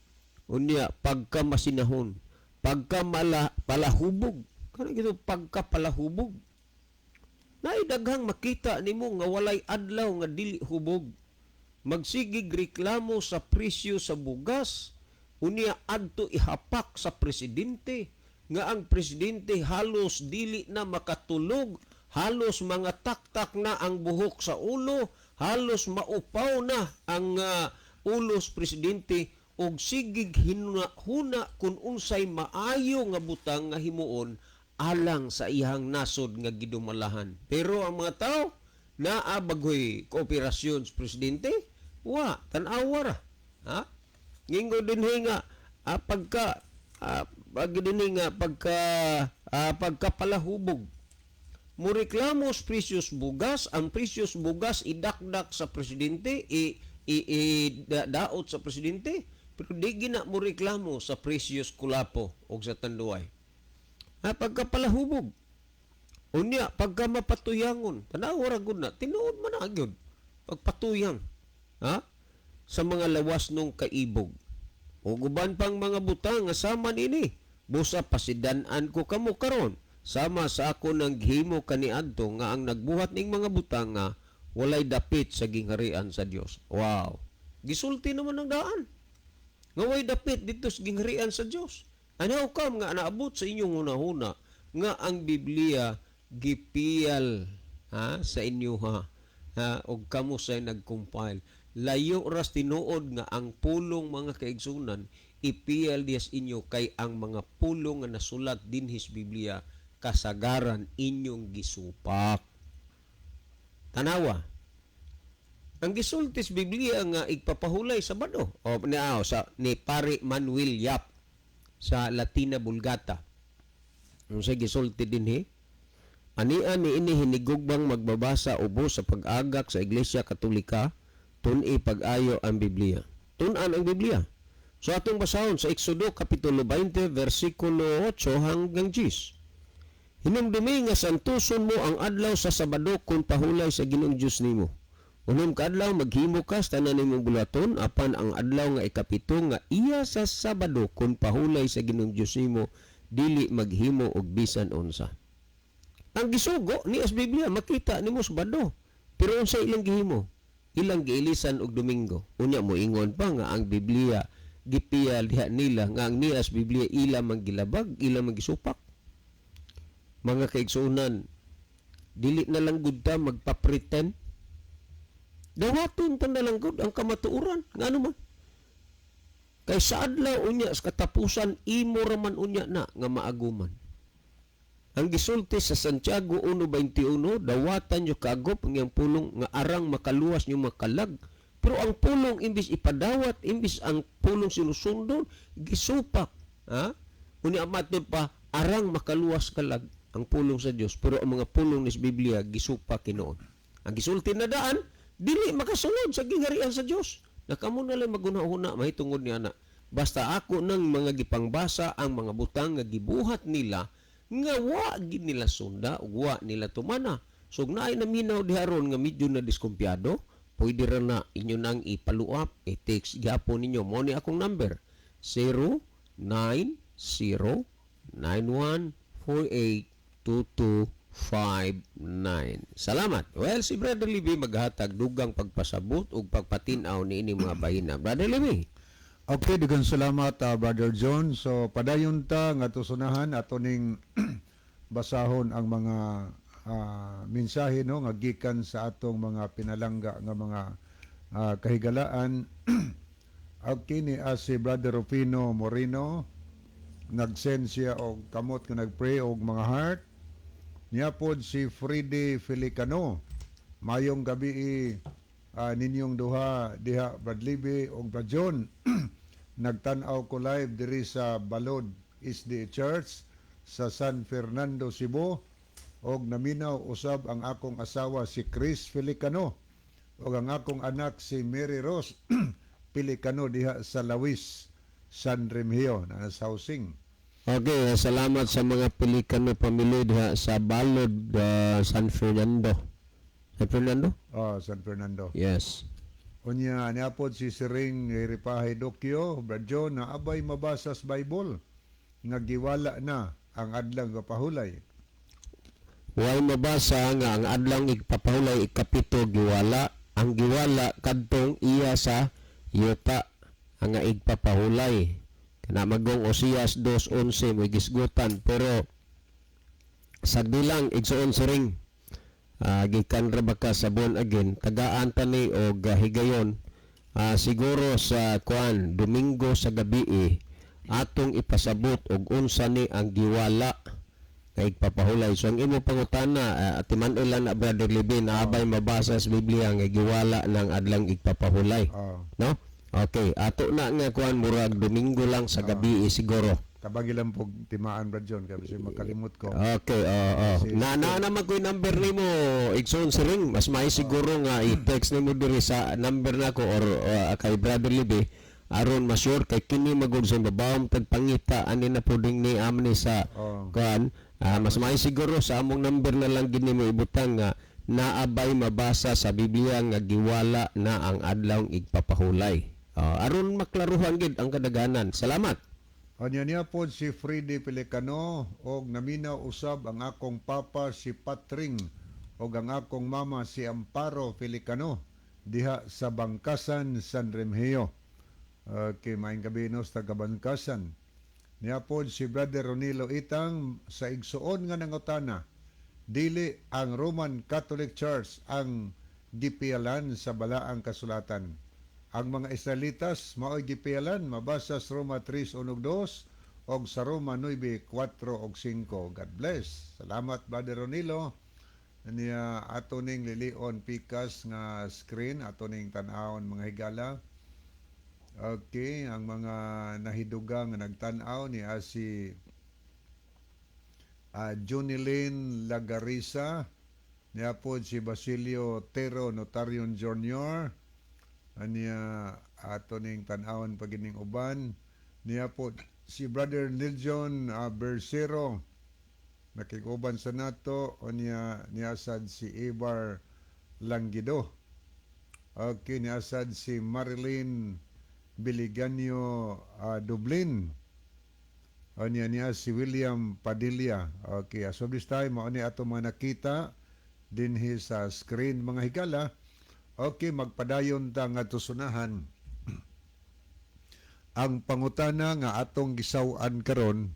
unya pagkamasinahon, pagkamapalahubog, kanang gito pagkapalahubog. Naidaghang makita nimo nga walay adlaw nga dili hubog. Magsigig reklamo sa presyo sa bugas, unya adto ihapak sa presidente nga ang presidente halos dili na makatulog, halos mga taktak na ang buhok sa ulo, halos maupaw na ang ulo sa presidente, og sigig huna kung unsay maayo nga butang nga himuon alang sa iyang nasod nga gidumalahan. Pero ang mga tao naa bagoy kooperasyon sa presidente, tan-awa ra. Ngingo dinhi nga pagkapalahubog. Mureklamo sa presyos bugas, ang presyos bugas idakdak sa presidente, daot sa presidente. Pero di gina mo reklamo sa presyos kulapo o sa tanduay. Pagkapalahubog. Unya, pagka mapatuyangon, tanawara gud na, tinuod man na agad. Pagpatuyang. Sa mga lawas nung kaibog. O guban pang mga butang, asama nini. busa pasidan-an ko kamo karon sama sa ako nang gihimo kaniadto nga ang nagbuhat ning mga butang nga walay dapit sa gingharian sa Dios. Wow. Gisulti naman ang daan. Nga way dapit dito sa gingharian sa Dios. Ano kam nga naabot sa inyong hunahuna nga ang Biblia gipiyal sa inyo og kamo say nag-compile. Layo ras tinuod nga ang pulong mga kaigsunan ipiyal dias inyo kay ang mga pulong nga nasulat dinhis Biblia kasagaran inyong gisupak. Tanawa. Ang gisultis Biblia nga igpapahulay sa bado ni Pare Manuel Yap sa Latina Vulgata. Ang sa gisulti dinhi ani ini hinigugbang magbabasa ubos sa pag-agak sa Iglesia Katolika tun-i pag-ayo ang Biblia. Tun-an ang Biblia. So atong basahon sa Exodo Kapitulo 20 versikulo 8 hanggang 10. Hinumdumi nga santuson mo ang adlaw sa Sabado kung pahulay sa Ginoong Dios nimo. Unom ka adlaw maghimo ka sa tanan nimong bulaton apan ang adlaw nga ikapito nga iya sa Sabado kung pahulay sa Ginoong Dios nimo dili maghimo og bisan unsa. Ang gisugo ni as Biblia makita nimo Sabado. Pero unsa ilang gihimo? Ilang giilisan og Domingo. Unya mo ingon pa nga ang Biblia gipiyal diha nila nga ang nias Biblia ila manggilabag, ila magisupak. Mga kaigsunan, dili na lang gud ta magpa-pretend. Dawaton ta na lang gud ang kamatuoran. Ngano man? Kay sa adlaw unya sa katapusan imo ra man unya na nga maaguman. Ang gisulti sa Santiago 1:21, dawatan nyo kaagop ang iyang pulong nga arang makaluwas nyo makalag. Pero ang pulong imbis ipadawat, imbis ang pulong sinusundon, gisupak. Unya matod pa, arang makaluwas kalag ang pulong sa Dios, pero ang mga pulong ni Biblia gisupa kinoon. Ang gisulti na daan dili makasunod sa gingharian sa Dios. Nakamo na lang maguna-una mahitungod niya na. Basta ako nang mga gipangbasa ang mga butang nga gibuhat nila nga wa gid nila sunda ug wa nila tumana. So naay naminaw diharon nga medyo na diskumpiyado, pwede ra na inyo nang ipaluap, i-text gyapon ninyo mo ni akong number 0909-4148-2259. Salamat. Well, si Brother Libby maghatag dugang pagpasabot ug pagpatinaw ni ini mga bahina. Brother Libby. Okay, daghang salamat Brother John. So padayon ta nga tusunahan ato ning basahon ang mga mensahe no nga gikan sa atong mga pinalangga nga mga kahigalaan. Okay ni si Brother Rufino Moreno nag-send siya og kamot nga nagpray og mga heart. Niya pod si Freddy Felicano. Mayong gabi ninyong duha diha Bradley og Brad John. Nagtan-aw ko live diri sa Balod SDA Church sa San Fernando, Cebu. Og naminaw usab ang akong asawa si Chris Felicano og ang akong anak si Mary Rose Felicano diha sa Lawis, San Remigio na sa housing. Okay, salamat sa mga Pelicano pamilya diha sa Balod, San Fernando. San Fernando? San Fernando. Yes. Unya niapod si Siring Ripahay Dokyo, Brad John, na abay mabasas Bible nga giwala na ang adlang kapahulay. Way mabasa nga ang adlang igpapahulay ikapito giwala. Ang giwala kadtong iya sa yuta ang igpapahulay. Kana magong Osias 2:11 may gisgutan pero sagdilang igsuon siring gikan ra baka sa born again tagaan tani og higayon siguro sa kuan Domingo sa gabi atong ipasabot og unsa ni ang giwala nga igpapahulay. So ang imo pangutana timan-on lang na Brother Libby na abay mabasa sa Biblia nga giwala ng adlang igpapahulay. No? Okay, ato na nga kuan murag Domingo lang sa gabi siguro. Kabagi lang po timaan Brad John kasi makalimot ko. Okay, na naman ko yung number ni mo, Igsoon Siring, mas may siguro nga i-text ni mo diri sa number na ko or kay Brother Libby, aron ma-sure kay kini magod sa babawang tagpangita, ani na po ding ni amni sa kuan, mas may siguro sa among number na lang gini mo ibutang nga naabay mabasa sa Biblia nga giwala na ang adlaw igpapahulay. Aron maklaruhan gid ang kadaganan. Salamat. Anya niya po si Freddy Pelicano og naminaw usab ang akong papa si Patring og ang akong mama si Amparo Pelicano diha sa Bangkasan, San Remigio. Okay, maayong gabi no sa taga Bangkasan. Niya po si Brother Ronilo Itang sa igsuon nga nangutana, dili ang Roman Catholic Church ang gipialan sa balaang kasulatan. Ang mga Israelitas mao'y gipialan mabasa sa Roma 3:1-2 og sa Roma 9:4-5. God bless. Salamat Brother Ronilo. Niya ato ning lilion pikas nga screen ato ning tan-awon mga higala. Okay, ang mga nahidugang nga nagtan-aw ni si Junilyn Lagarisa, niya po si Basilio Tero Notarion Jr., niya ato ning tan-awon pagining uban, niya po si Brother Niljon Bersero, nakikuban sa nato, o niya sad si Ibar Langido. Okay, niya sad si Marilyn Biliganyo Dublin. O niya si William Padilla. Okay, so this time, mao ni ato mga nakita dinhi sa screen mga higala. Okay, magpadayon ta nga tusunahan. Ang pangutana nga atong gisaw-an karon,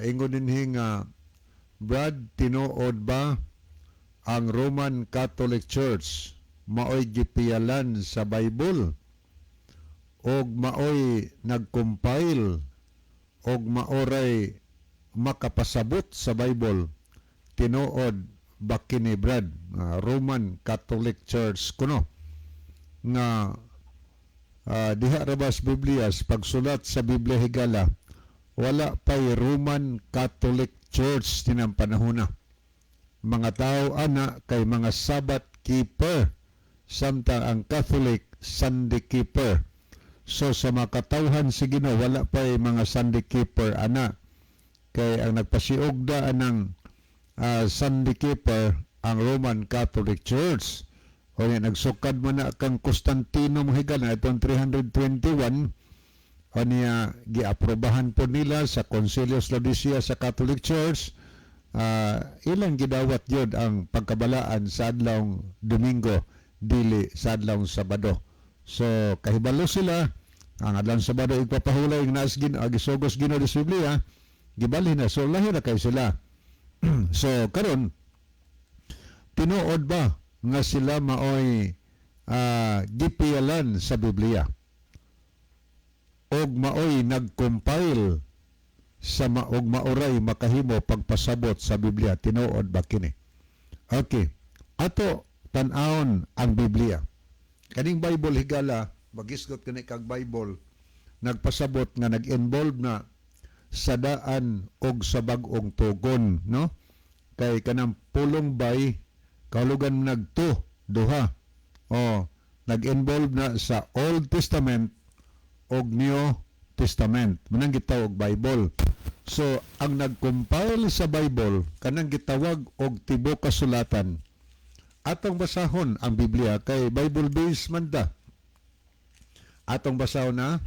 ingon dinhi nga, Brad, tinuod ba ang Roman Catholic Church maoy gipialan sa Bible og maoy nagcompile og maoray makapasabot sa Bible? Tinuod ba kini Brad, Roman Catholic Church kuno nga diha ra ba sa Biblia, pagsulat sa Biblia higala, wala pa'y Roman Catholic Church tinang panahona. Mga tao ana kay mga Sabbath keeper, samtang ang Catholic Sunday keeper. So sa mga katawhan si Ginoo, wala pa'y mga Sunday keeper ana, kay ang nagpasiugda ng Sunday keeper ang Roman Catholic Church. O yan, nagsukad mo na kang Constantino Mohigana itong 321, o niya giaprobahan po nila sa Concilio Laodicea sa Catholic Church. Ilang gidawat yun ang pagkabalaan sa adlawng Domingo, dili sa adlawng Sabado. So kahibalo sila, ang adlawng Sabado igpapahulay ng naas gisugos Ginoo sa Biblia, gibalhin na, so lahi na kayo sila. So karon, tinuod ba nga sila maoy gipialan sa Biblia og maoy nagcompile sa og maoray makahimo pagpasabot sa Biblia? Tinuod ba kini? Okay, ato tan-awon ang Biblia. Kaning Bible higala, magisgot kani kag Bible, nagpasabot nga nag-involve na sa daan og sa bag-ong tugon, no? Kay kanang pulong bay kahulugan nagto duha, o nag-involve na sa Old Testament og New Testament, manang gitawag Bible. So ang nag-compile sa Bible kanang gitawag og tibuok kasulatan. Atong basahon ang Biblia kay Bible based man ta. Atong basahon na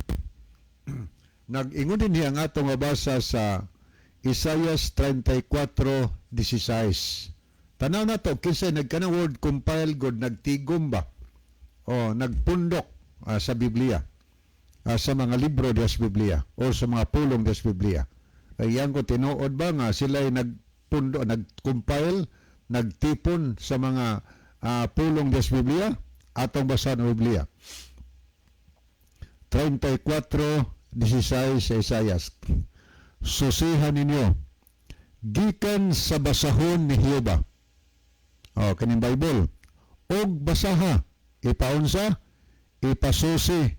nag-ingon din ang atong mabasa sa Isaiah 34:16. Tanaw na to, kinsay nagkanang word compile god, nagtigom ba o nagpundok sa Biblia, sa mga libro des Biblia o sa mga pulong des Biblia. Ayan ko, tinuod ba nga sila nagpundo, nagcompile, nagtipon sa mga pulong des Biblia? Atong basa ng Biblia 34:16 sa Isaiah. Susihan ninyo gikan sa basahon ni Jehova. O, kaning Bible. Og basaha, ipaunsa, ipasusi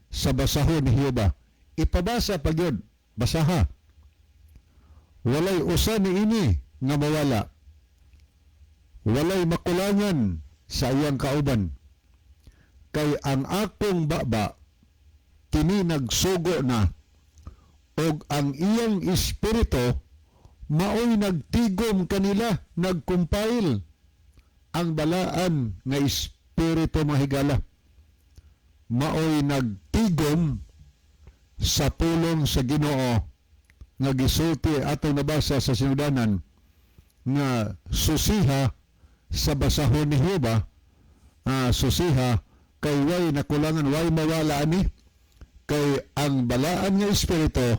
sa basahon ni Jehova. Ipabasa pag yun, basaha. Walay usa ni ini nga mawala. Walay makulangan sa iyang kauban. Kay ang akong baba, kini nagsugo na, og ang iyang espiritu, maoy nagtigom kanila, nagkumpile. Ang balaan nga espiritu mahigala, maoy nagtigom sa pulong sa Ginoo nga gisulti atong nabasa sa sinudanan nga susiha sa basahon ni Jehova, susiha kay way nakulangan, way mawala ani, kay ang balaan nga espiritu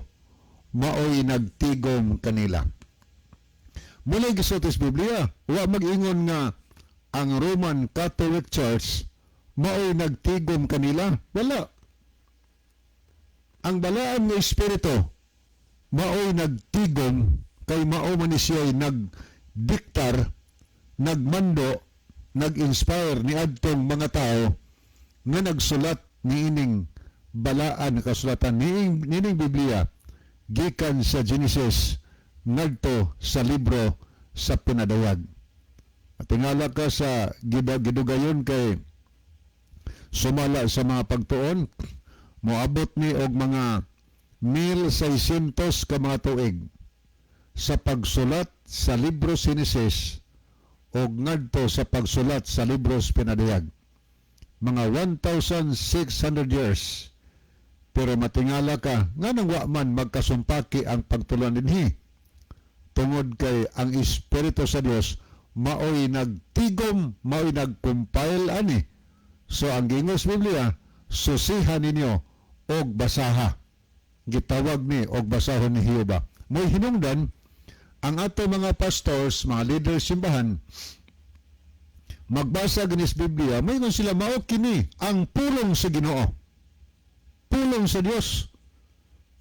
maoy nagtigom kanila. Mula gisulti sa Biblia, wa mag-ingon nga ang Roman Catholic Church maoy nagtigom kanila. Wala. Ang balaan nga espiritu maoy nagtigom kay mao man siya nagdiktar, nagmando, nag-inspire ni adtong mga tao nga nagsulat niining balaan kasulatan niining Biblia gikan sa Genesis ngadto sa libro sa Pinadayag. At tingala ka sa gidugayon kay sumala sa mga pagtuon, moabot ni og mga 1,600 ka mga tuig sa pagsulat sa libro Genesis og ngadto sa pagsulat sa libro sa Pinadayag. Mga 1,600 years. Pero matingala ka, nga nang wa man magkasumpaki ang pagtulon dinhi. Tungod kay ang Espiritu sa Dios maoy nagtigom, maoy nagcompile ani. So ang gingos Biblia, susihan ninyo og basaha. Gitawag ni og basahon ni Jehova. Mo'y hinungdan ang ato mga pastors, mga leaders simbahan, magbasa ginis Biblia, may ngon sila mao kini ang pulong sa Ginoo. Pulong sa Dios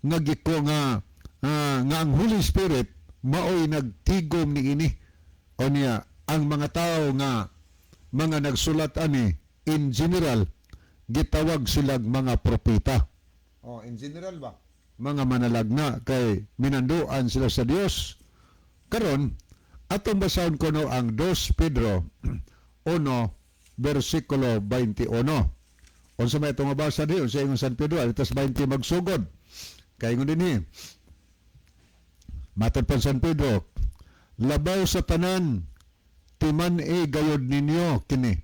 nga giko nga ang Holy Spirit maoy nagtigom ni ini. O niya ang mga tao nga mga nagsulat ani in general gitawag silang mga propeta. In general ba? Mga manalagna kay minanduan sila sa Dios. Karon atong basahon ko no ang 2 Pedro 1 versikulo 21. Unsa may itong mabasa di, unsa ingon San Pedro, alitas 20 magsugod. Kaya ingon din matod pa San Pedro, labaw sa tanan, timan gayod ninyo kini.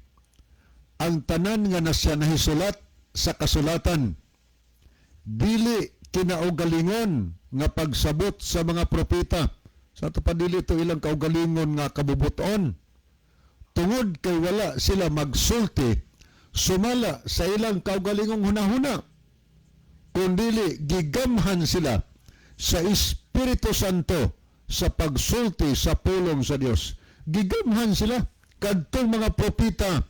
Ang tanan nga nasya nahisulat sa kasulatan, dili kinaugalingon nga pagsabot sa mga propeta. Sa ito pa dili ito ilang kaugalingon nga kabubuton. Tungod kay wala sila magsulti sumala sa ilang kaugalingong hunahuna, kundili gigamhan sila sa Espiritu Santo sa pagsulti sa pulong sa Dios. Gigamhan sila kadtong mga propeta,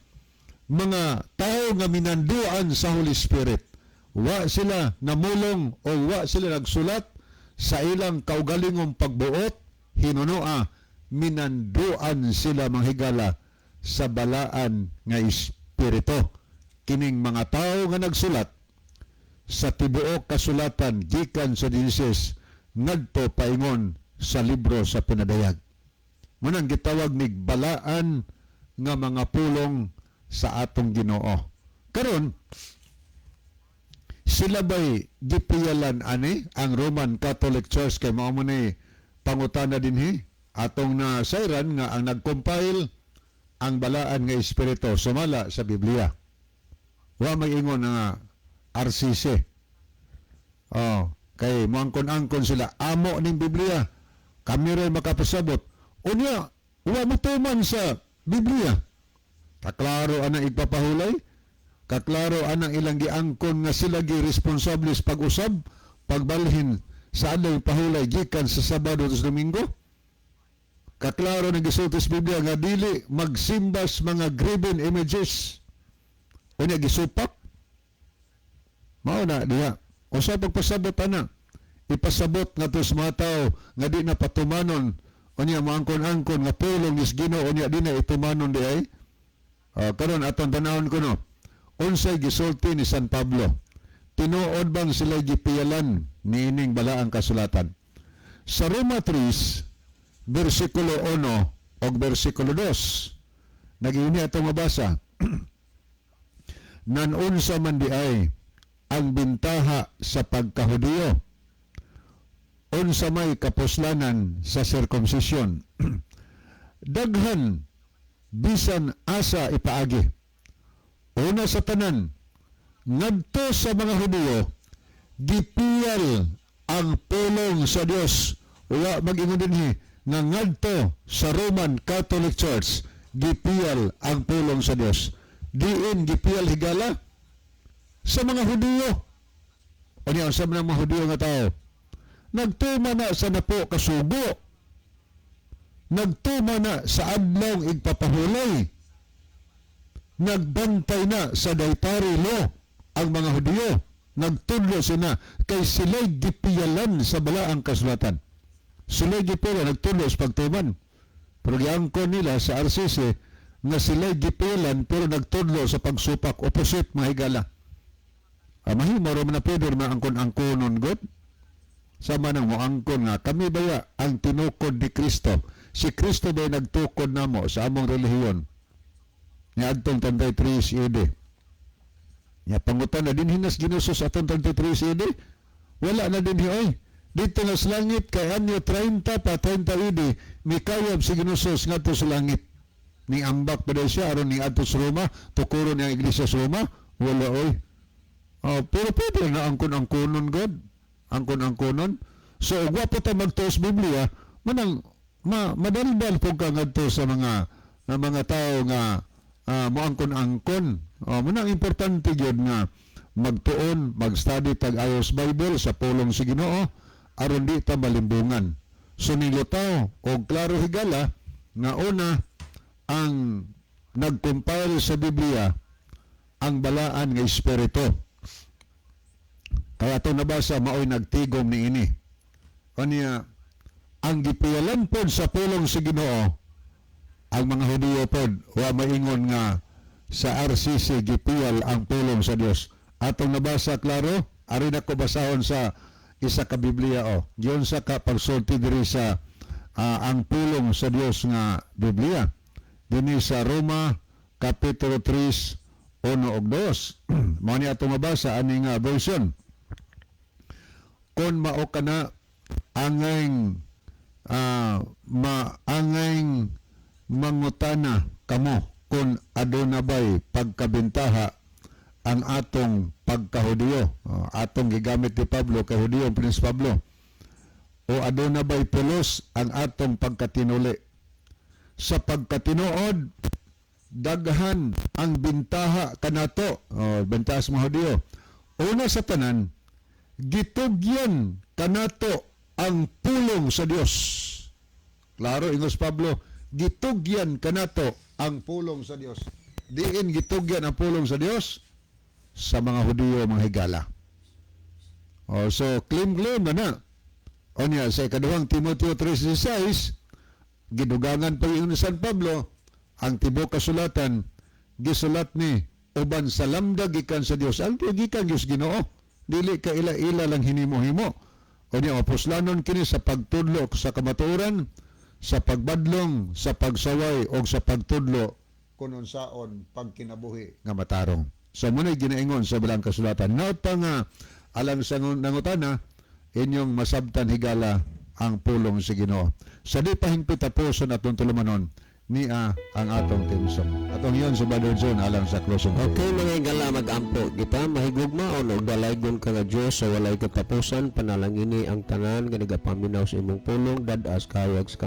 mga tao nga minanduan sa Holy Spirit. Wa sila namulong o wa sila nagsulat sa ilang kaugalingong pagbuot, hinunoa, minanduan sila manghigala sa balaan nga Espiritu. Kining mga tao nga nagsulat sa tibuok kasulatan gikan sa Genesis ngadto paingon sa libro sa Pinadayag. Munang gitawag ni balaan nga mga pulong sa atong Ginoo. Karon sila ba'y gipiyalan ani ang Roman Catholic Church kay mao man ni pangutana dinhi atong na sayran nga ang nagcompile ang balaan nga espiritu sumala sa Biblia. Wa mag-ingon nga RCC. Kay moangkon-angkon sila amo ning Biblia. Kami rin makapasabot. Unya, wa mo tuman sa Biblia. Kaklaro anang igpapahulay, kaklaro anang ilang giangkon nga sila gi-responsable sa pag-usab, pagbalhin sa adlaw pahulay gikan sa Sabado ug Domingo. Kaklaro na gisulti sa Biblia nga dili magsimbas mga graven images. Unya gisupak. Mao na diha. O sa pagpasabot ana, ipasabot nga to sa mga tao nga di na patumanon. Unya maangkon-angkon nga pulong is Ginoo unya di na itumanon di ay. Karon atong tanawon ko no. Unsay gisulti ni San Pablo? Tinuod bang sila gipiyalan niining balaang kasulatan? Sa Roma 3 versikulo 1 o versikulo 2 nag-iuni atong mabasa. Nanunsa man di ay ang bintaha sa pagkahudiyo, unsa may kapuslanan sa circumcision. Daghan bisan asa ipaagi. Una sa tanan, ngadto sa mga Hudiyo, gipiyal ang pulong sa Dios. Wa mag-ingon dinhi nga ngadto sa Roman Catholic Church gipiyal ang pulong sa Dios. Diin gipiyal higala sa mga Hudiyo. O niya, sa mga Hudiyo nga tao, nagtuma na sa napo kasugo, nagtuma na sa adlong igpapahulay, nagbantay na sa dietary law ang mga Hudiyo, nagtudlo sila kay sila'y gipiyalan sa balaang kasulatan. Sila'y gipiyalan, nagtudlo sa pagtuman. Pero giangkon nila sa RCC nga sila'y gipiyalan pero nagtudlo sa pagsupak, opposite mga higala. Mahimo ro man na pwede man angkon-angkonon god. Sama nang moangkon nga kami baya ang tinukod ni Kristo. Si Kristo ba'y nagtukod namo sa among relihiyon. Nga adtong 33 AD. Nga pangutan na din hinas ginusos atong 33 AD. Wala na din oy. Dito nga sa langit kay anyo 30 pa 30 AD mikayab si ginusos ngadto sa langit. Ni ambak pa daw siya aron ni adto sa Roma, tukuro ni ang iglesia sa Roma. Wala oy. Pero pwede na angkon-angkonon God. Angkon-angkonon. So, gwapo ta magtuos Biblia, manang madaldal po ka ngadto sa mga tao nga moangkon-angkon. Manang importante yun nga magtuon, mag-study tag-ayos Bible sa pulong si Ginoo aron di ta malimbungan. So, nilutaw o klaro higala nga una ang nag-compile sa Biblia ang balaan nga espiritu. Kaya ito nabasa, mao'y nagtigom ni ini. Kanya, ang gipiyalan pod sa pulong sa Ginoo, ang mga Hudiyo pod, wa maingon nga sa RCC gipiyal ang pulong sa Dios. Atong nabasa, klaro, ari na ko basahon sa isa ka Biblia, Diyon sa ka pagsulti diri sa ang pulong sa Dios nga Biblia. Dini sa Roma, Kapitulo 3, 1 ug 2. Mao ni atong mabasa, ani nga version. Kung mao ka na angayng maangayng mangutana kamo kung aduna ba'y pagkabintaha ang atong pagkahudiyo, atong gigamit ni Pablo kay Hudiyo Prince Pablo, o aduna ba'y pulos ang atong pagkatinuli. Sa pagkatinuod daghan ang bintaha kanato, bintaha sa mga Hudiyo. Una sa tanan, gitugyan kanato ang pulong sa Dios. Klaro ingos Pablo, gitugyan kanato ang pulong sa Dios. Diin gitugyan ang pulong sa Dios sa mga Hudiyo mga higala. So claim na. O niya sa ikaduhang Timoteo 3:16, gidugangan pa yung San Pablo ang tibuok kasulatan gisulat ni uban sa lamdag gikan sa Dios. Ang gikan Dios Ginoo. Dili ka ila-ila lang hinimo-himo. O niya, aposlanon kini sa pagtudlo sa kamatuoran, sa pagbadlong, sa pagsaway, o sa pagtudlo kunon saon pagkinabuhi nga matarong. So, muna'y ginaingon sa bilang kasulatan. Naot pa nga, alang sa nangutana, inyong masabtan higala ang pulong sa Ginoo. Sa di pahingpit tapuson at tulumanon, niya ang atong timsong. Atong yun sa Brother John alang sa closing. Okay mga higala, mag-ampo kita mahigugmaon o dalaygon ka nga Diyos sa walay katapusan, panalangini ang tanan nga nagapaminaw sa imong pulong, dadas kayag sa